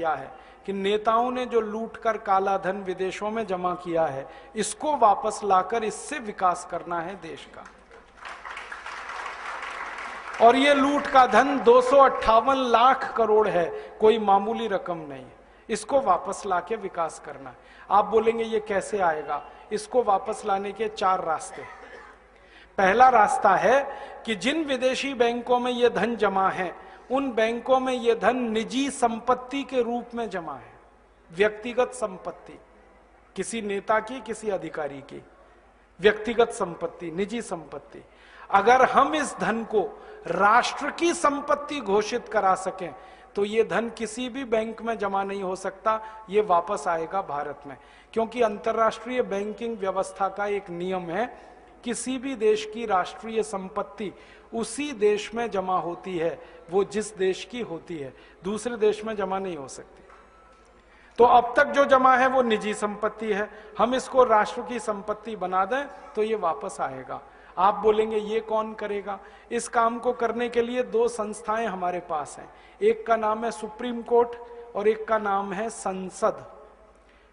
किया है कि नेताओं ने जो लूट कर काला धन विदेशों में जमा किया है, इसको वापस लाकर इससे विकास करना है देश का। और ये लूट का धन 258 लाख करोड़ है, कोई मामूली रकम नहीं है। इसको वापस लाके विकास करना है। आप बोलेंगे ये कैसे आएगा? इसको वापस लाने के 4 रास्ते हैं। पहला रास्ता है कि जिन विदेशी बैंकों में ये धन जमा है, उन बैंकों में ये धन निजी संपत्ति के रूप में जमा है। व्यक्तिगत संपत्ति, किसी नेता की, किसी अधिकारी की व्यक्तिगत संपत्ति, निजी संपत्ति। अगर हम इस धन को राष्ट्र की संपत्ति घोषित करा सकें तो ये धन किसी भी बैंक में जमा नहीं हो सकता, ये वापस आएगा भारत में। क्योंकि अंतर्राष्ट्रीय बैंकिंग व्यवस्था का एक नियम है, किसी भी देश की राष्ट्रीय संपत्ति उसी देश में जमा होती है, वो जिस देश की होती है, दूसरे देश में जमा नहीं हो सकती। तो अब तक जो जमा है वो निजी संपत्ति है, हम इसको राष्ट्र की संपत्ति बना दें तो ये वापस आएगा। आप बोलेंगे ये कौन करेगा? इस काम को करने के लिए 2 संस्थाएं हमारे पास हैं। एक का नाम है सुप्रीम कोर्ट और एक का नाम है संसद।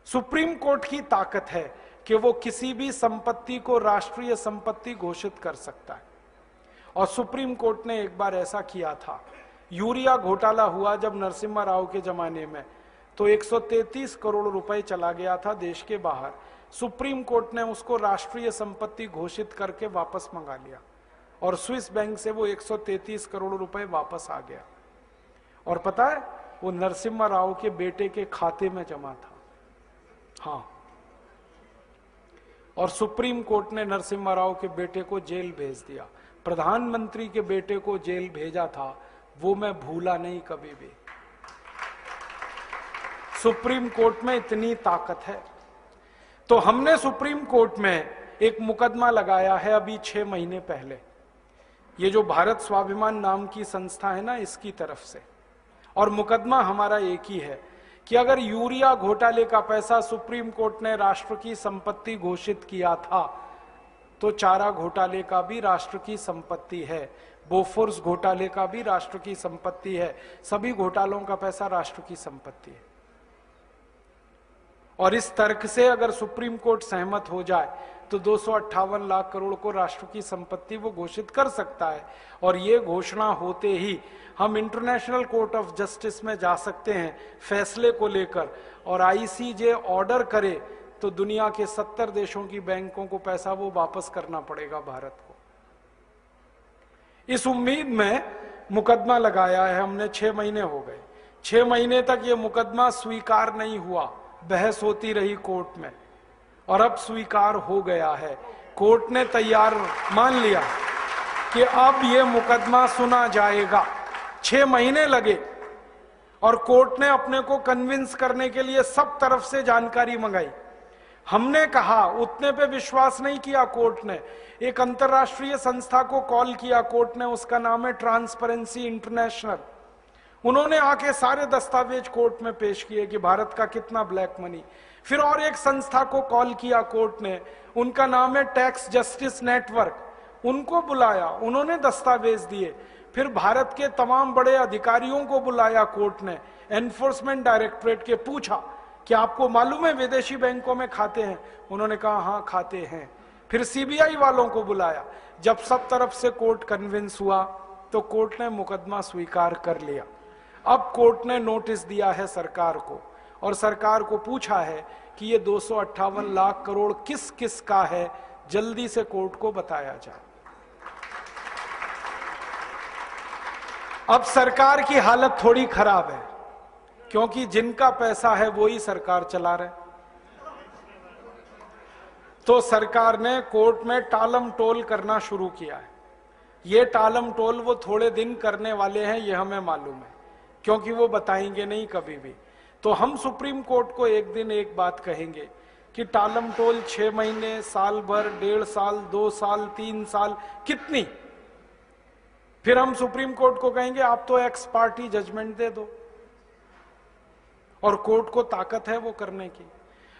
सुप्रीम कोर्ट की ताकत है कि वो किसी भी संपत्ति को राष्ट्रीय संपत्ति घोषित कर सकता है। और सुप्रीम कोर्ट ने एक बार ऐसा किया था, यूरिया घोटाला हुआ जब नरसिम्हा राव के जमाने में, तो 133 करोड़ रुपए चला गया था देश के बाहर। सुप्रीम कोर्ट ने उसको राष्ट्रीय संपत्ति घोषित करके वापस मंगा लिया और स्विस बैंक से वो 133 करोड़ रुपए वापस आ गया। और पता है, वो नरसिम्हा राव के बेटे के खाते में जमा था। हाँ, और सुप्रीम कोर्ट ने नरसिम्हा राव के बेटे को जेल भेज दिया। प्रधानमंत्री के बेटे को जेल भेजा था, वो मैं भूला नहीं कभी भी। सुप्रीम कोर्ट में इतनी ताकत है। तो हमने सुप्रीम कोर्ट में एक मुकदमा लगाया है अभी 6 महीने पहले, ये जो भारत स्वाभिमान नाम की संस्था है ना, इसकी तरफ से। और मुकदमा हमारा एक ही है कि अगर यूरिया घोटाले का पैसा सुप्रीम कोर्ट ने राष्ट्र की संपत्ति घोषित किया था, तो चारा घोटाले का भी राष्ट्र की संपत्ति है, बोफोर्स घोटाले का भी राष्ट्र की संपत्ति है, सभी घोटालों का पैसा राष्ट्र की संपत्ति है। और इस तर्क से अगर सुप्रीम कोर्ट सहमत हो जाए तो 258 लाख करोड़ को राष्ट्र की संपत्ति वो घोषित कर सकता है। और ये घोषणा होते ही हम इंटरनेशनल कोर्ट ऑफ जस्टिस में जा सकते हैं फैसले को लेकर, और आईसीजे ऑर्डर करे तो दुनिया के 70 देशों की बैंकों को पैसा वो वापस करना पड़ेगा भारत को। इस उम्मीद में मुकदमा लगाया है हमने। 6 महीने हो गए। 6 महीने तक ये मुकदमा स्वीकार नहीं हुआ, बहस होती रही कोर्ट में, और अब स्वीकार हो गया है। कोर्ट ने तैयार मान लिया कि अब ये मुकदमा सुना जाएगा। 6 महीने लगे और कोर्ट ने अपने को कन्विंस करने के लिए सब तरफ से जानकारी मंगाई। हमने कहा, उतने पे विश्वास नहीं किया कोर्ट ने। एक अंतर्राष्ट्रीय संस्था को कॉल किया कोर्ट ने, उसका नाम है ट्रांसपेरेंसी इंटरनेशनल। उन्होंने आके सारे दस्तावेज कोर्ट में पेश किए कि भारत का कितना ब्लैक मनी। फिर और एक संस्था को कॉल किया कोर्ट ने, उनका नाम है टैक्स जस्टिस नेटवर्क। उनको बुलाया, उन्होंने दस्तावेज दिए। फिर भारत के तमाम बड़े अधिकारियों को बुलाया कोर्ट ने, एनफोर्समेंट डायरेक्टरेट के, पूछा कि आपको मालूम है विदेशी बैंकों में खाते हैं? उन्होंने कहा हाँ खाते हैं। फिर सीबीआई वालों को बुलाया। जब सब तरफ से कोर्ट कन्विंस हुआ तो कोर्ट ने मुकदमा स्वीकार कर लिया। अब कोर्ट ने नोटिस दिया है सरकार को, और सरकार को पूछा है कि ये 258 लाख करोड़ किस किस का है, जल्दी से कोर्ट को बताया जाए। अब सरकार की हालत थोड़ी खराब है, क्योंकि जिनका पैसा है वो ही सरकार चला रहे। तो सरकार ने कोर्ट में टालम टोल करना शुरू किया है। ये टालम टोल वो थोड़े दिन करने वाले हैं, ये हमें मालूम है, क्योंकि वो बताएंगे नहीं कभी भी। तो हम सुप्रीम कोर्ट को एक दिन एक बात कहेंगे कि टालम टोल 6 महीने, साल भर, 1.5 साल, 2 साल, 3 साल, कितनी? फिर हम सुप्रीम कोर्ट को कहेंगे आप तो एक्स पार्टी जजमेंट दे दो, और कोर्ट को ताकत है वो करने की।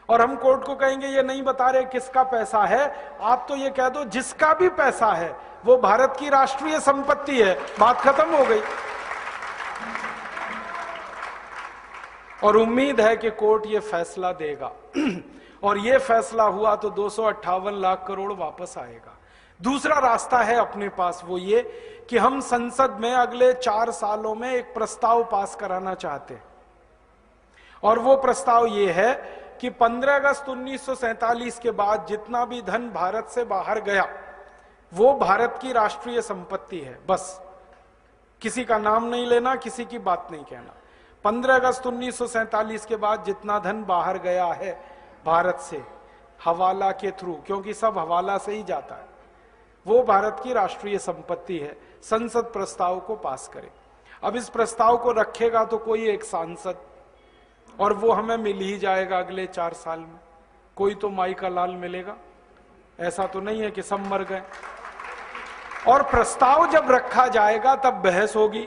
और हम कोर्ट को कहेंगे ये नहीं बता रहे किसका पैसा है, आप तो ये कह दो जिसका भी पैसा है वो भारत की राष्ट्रीय संपत्ति है, बात खत्म हो गई। और उम्मीद है कि कोर्ट ये फैसला देगा और ये फैसला हुआ तो 258 लाख करोड़ वापस आएगा। दूसरा रास्ता है अपने पास, वो ये कि हम संसद में अगले 4 सालों में एक प्रस्ताव पास कराना चाहते हैं, और वो प्रस्ताव ये है कि 15 अगस्त 1947 के बाद जितना भी धन भारत से बाहर गया वो भारत की राष्ट्रीय संपत्ति है। बस किसी का नाम नहीं लेना, किसी की बात नहीं कहना। 15 अगस्त 1947 के बाद जितना धन बाहर गया है भारत से हवाला के थ्रू, क्योंकि सब हवाला से ही जाता है, वो भारत की राष्ट्रीय संपत्ति है। संसद प्रस्ताव को पास करे। अब इस प्रस्ताव को रखेगा तो कोई एक सांसद, और वो हमें मिल ही जाएगा अगले 4 साल में। कोई तो माई का लाल मिलेगा, ऐसा तो नहीं है कि सब मर गए। और प्रस्ताव जब रखा जाएगा तब बहस होगी।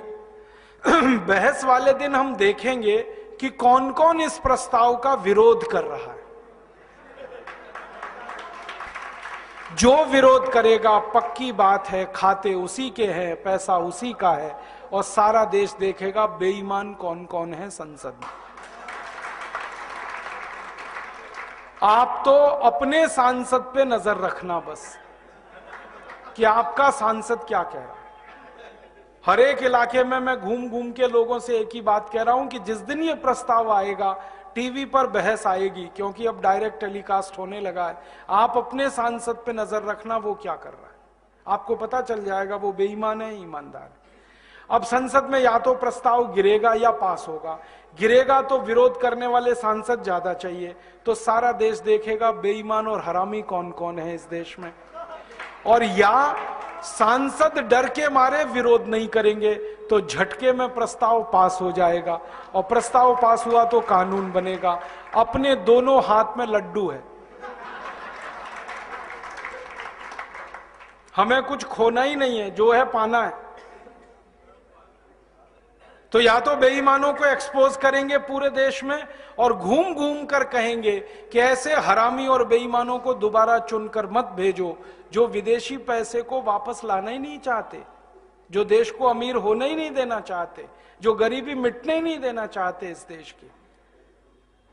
बहस वाले दिन हम देखेंगे कि कौन कौन इस प्रस्ताव का विरोध कर रहा है। जो विरोध करेगा पक्की बात है खाते उसी के हैं, पैसा उसी का है, और सारा देश देखेगा बेईमान कौन कौन है संसद में। आप तो अपने सांसद पे नजर रखना बस कि आपका सांसद क्या कह रहा है। हर एक इलाके में मैं घूम घूम के लोगों से एक ही बात कह रहा हूं कि जिस दिन ये प्रस्ताव आएगा टीवी पर बहस आएगी, क्योंकि अब डायरेक्ट टेलीकास्ट होने लगा है। आप अपने सांसद पे नजर रखना वो क्या कर रहा है, आपको पता चल जाएगा वो बेईमान है ईमानदार है। अब संसद में या तो प्रस्ताव गिरेगा या पास होगा। गिरेगा तो विरोध करने वाले सांसद ज्यादा चाहिए, तो सारा देश देखेगा बेईमान और हरामी कौन कौन है इस देश में। और या सांसद डर के मारे विरोध नहीं करेंगे तो झटके में प्रस्ताव पास हो जाएगा, और प्रस्ताव पास हुआ तो कानून बनेगा। अपने दोनों हाथ में लड्डू है, हमें कुछ खोना ही नहीं है, जो है पाना है। तो या तो बेईमानों को एक्सपोज करेंगे पूरे देश में और घूम घूम कर कहेंगे कि ऐसे हरामी और बेईमानों को दोबारा चुनकर मत भेजो, जो विदेशी पैसे को वापस लाना ही नहीं चाहते, जो देश को अमीर होने ही नहीं देना चाहते, जो गरीबी मिटने ही नहीं देना चाहते इस देश की।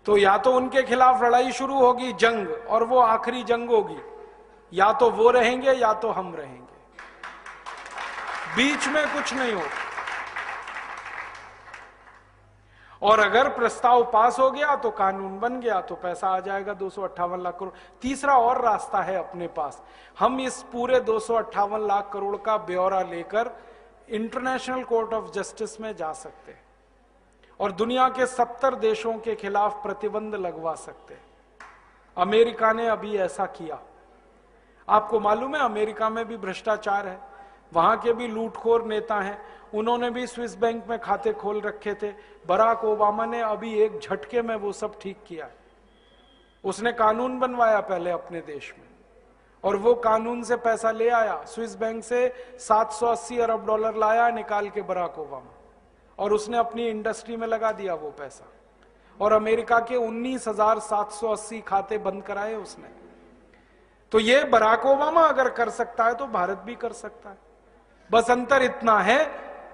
तो या तो उनके खिलाफ लड़ाई शुरू होगी, जंग, और वो आखिरी जंग होगी। या तो वो रहेंगे या तो हम रहेंगे, बीच में कुछ नहीं होगा। और अगर प्रस्ताव पास हो गया तो कानून बन गया, तो पैसा आ जाएगा 258 लाख करोड़। तीसरा और रास्ता है अपने पास, हम इस पूरे 258 लाख करोड़ का ब्यौरा लेकर इंटरनेशनल कोर्ट ऑफ जस्टिस में जा सकते हैं और दुनिया के 70 देशों के खिलाफ प्रतिबंध लगवा सकते हैं। अमेरिका ने अभी ऐसा किया। आपको मालूम है अमेरिका में भी भ्रष्टाचार है, वहां के भी लूटखोर नेता हैं, उन्होंने भी स्विस बैंक में खाते खोल रखे थे। बराक ओबामा ने अभी एक झटके में वो सब ठीक किया। उसने कानून बनवाया पहले अपने देश में, और वो कानून से पैसा ले आया। स्विस बैंक से 780 अरब डॉलर लाया निकाल के बराक ओबामा, और उसने अपनी इंडस्ट्री में लगा दिया वो पैसा। और अमेरिका के 19,780 खाते बंद कराए उसने। तो ये बराक ओबामा अगर कर सकता है तो भारत भी कर सकता है। बस अंतर इतना है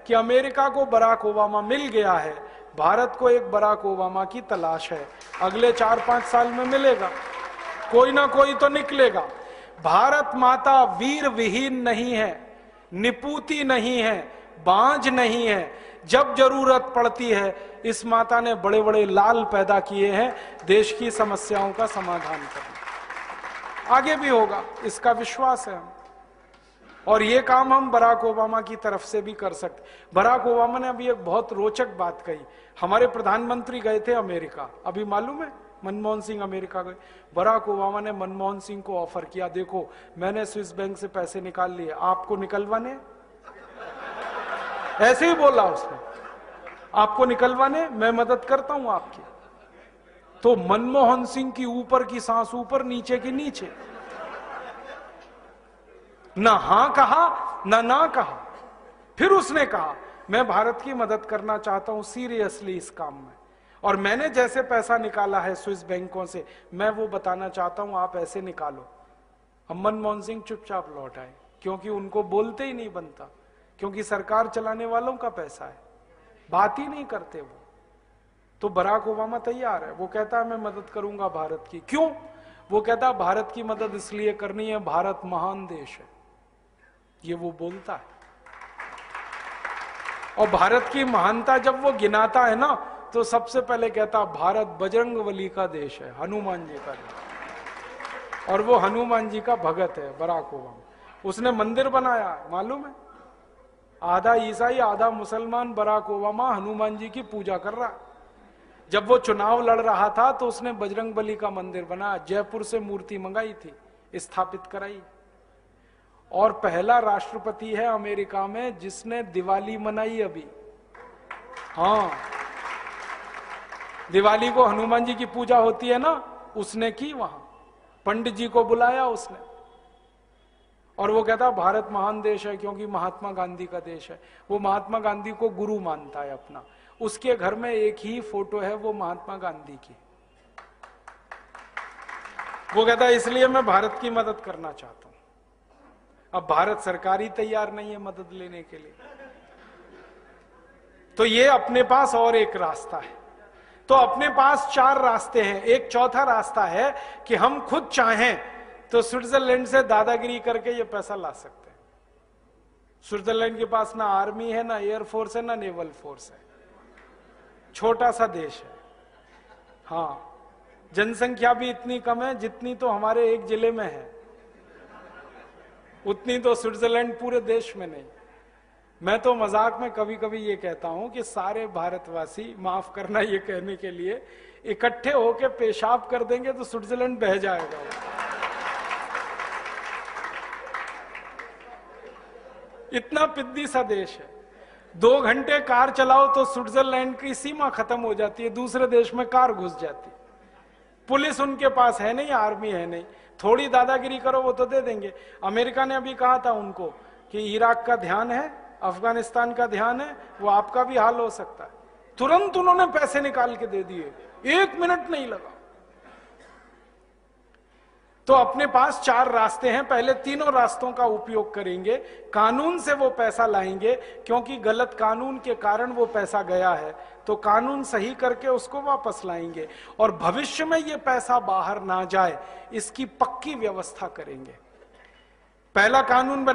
कि अमेरिका को बराक ओबामा मिल गया है, भारत को एक बराक ओबामा की तलाश है। अगले 4-5 साल में मिलेगा, कोई ना कोई तो निकलेगा। भारत माता वीर विहीन नहीं है, निपूती नहीं है, बांझ नहीं है। जब जरूरत पड़ती है इस माता ने बड़े बड़े लाल पैदा किए हैं देश की समस्याओं का समाधान करने। आगे भी होगा, इसका विश्वास है हम। और ये काम हम बराक ओबामा की तरफ से भी कर सकते। बराक ओबामा ने अभी एक बहुत रोचक बात कही। हमारे प्रधानमंत्री गए थे अमेरिका, अभी मालूम है मनमोहन सिंह अमेरिका गए। बराक ओबामा ने मनमोहन सिंह को ऑफर किया, देखो मैंने स्विस बैंक से पैसे निकाल लिए, आपको निकलवाने? ऐसे ही बोला उसने, आपको निकलवाने, मैं मदद करता हूं आपकी। तो मनमोहन सिंह की ऊपर की सांस ऊपर, नीचे की नीचे, ना हां कहा ना कहा। फिर उसने कहा मैं भारत की मदद करना चाहता हूं सीरियसली इस काम में, और मैंने जैसे पैसा निकाला है स्विस बैंकों से मैं वो बताना चाहता हूं, आप ऐसे निकालो। अब मनमोहन सिंह चुपचाप लौट आए, क्योंकि उनको बोलते ही नहीं बनता, क्योंकि सरकार चलाने वालों का पैसा है, बात ही नहीं करते वो। तो बराक ओबामा तैयार है, वो कहता है मैं मदद करूंगा भारत की। क्यों? वो कहता है भारत की मदद इसलिए करनी है, भारत महान देश है, ये वो बोलता है। और भारत की महानता जब वो गिनाता है ना, तो सबसे पहले कहता भारत बजरंगबली का देश है, हनुमान जी का देश। और वो हनुमान जी का भगत है बराक ओबामा। उसने मंदिर बनाया, मालूम है? आधा ईसाई आधा मुसलमान बराक ओबामा हनुमान जी की पूजा कर रहा है। जब वो चुनाव लड़ रहा था तो उसने बजरंगबली का मंदिर बनाया, जयपुर से मूर्ति मंगाई थी, स्थापित कराई। और पहला राष्ट्रपति है अमेरिका में जिसने दिवाली मनाई अभी। हाँ, दिवाली को हनुमान जी की पूजा होती है ना, उसने की वहां, पंडित जी को बुलाया उसने। और वो कहता भारत महान देश है क्योंकि महात्मा गांधी का देश है। वो महात्मा गांधी को गुरु मानता है अपना। उसके घर में एक ही फोटो है, वो महात्मा गांधी की। वो कहता है इसलिए मैं भारत की मदद करना चाहता हूं। अब भारत सरकार ही तैयार नहीं है मदद लेने के लिए। तो ये अपने पास और एक रास्ता है। तो अपने पास 4 रास्ते हैं। एक चौथा रास्ता है कि हम खुद चाहें तो स्विट्जरलैंड से दादागिरी करके ये पैसा ला सकते हैं। स्विट्जरलैंड के पास ना आर्मी है, ना एयरफोर्स है, ना नेवल फोर्स है, छोटा सा देश है। हाँ, जनसंख्या भी इतनी कम है जितनी तो हमारे एक जिले में है, उतनी तो स्विट्जरलैंड पूरे देश में नहीं। मैं तो मजाक में कभी कभी ये कहता हूं कि सारे भारतवासी, माफ करना ये कहने के लिए, इकट्ठे होकर पेशाब कर देंगे तो स्विट्जरलैंड बह जाएगा। इतना पिद्दी सा देश है। 2 घंटे कार चलाओ तो स्विट्जरलैंड की सीमा खत्म हो जाती है, दूसरे देश में कार घुस जाती है। पुलिस उनके पास है नहीं, आर्मी है नहीं, थोड़ी दादागिरी करो वो तो दे देंगे। अमेरिका ने अभी कहा था उनको कि इराक का ध्यान है, अफगानिस्तान का ध्यान है, वो आपका भी हाल हो सकता है। तुरंत उन्होंने पैसे निकाल के दे दिए, 1 मिनट नहीं लगा। तो अपने पास 4 रास्ते हैं। पहले तीनों रास्तों का उपयोग करेंगे। कानून से वो पैसा लाएंगे, क्योंकि गलत कानून के कारण वो पैसा गया है, तो कानून सही करके उसको वापस लाएंगे। और भविष्य में ये पैसा बाहर ना जाए, इसकी पक्की व्यवस्था करेंगे। पहला कानून बना